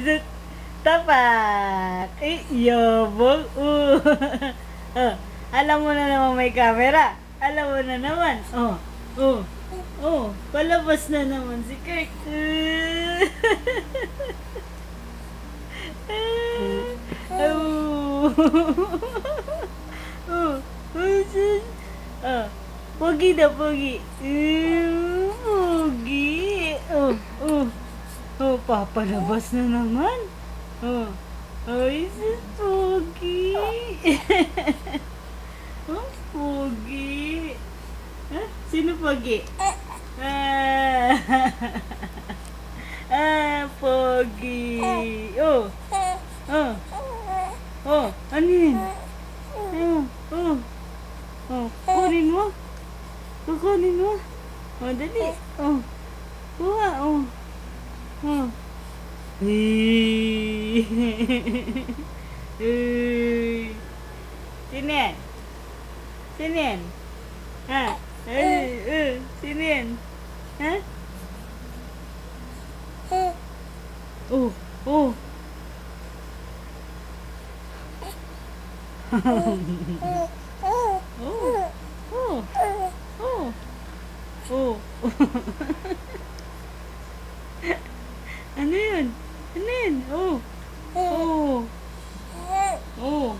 Zut. Tapak. Yabang. Oh, alam mo na naman may camera. Alam mo na naman. Palabas na naman si Kirk. Pogi na pogi. Pogi. Papalabas na naman. Ay, si Pogi. Pogi. Sino Pogi? Pogi. Ano yun? Kunin mo. Kukunin mo. Dali. Kuha. Sino yan? Sino yan? Sino yan? Ano yun? Ano yun?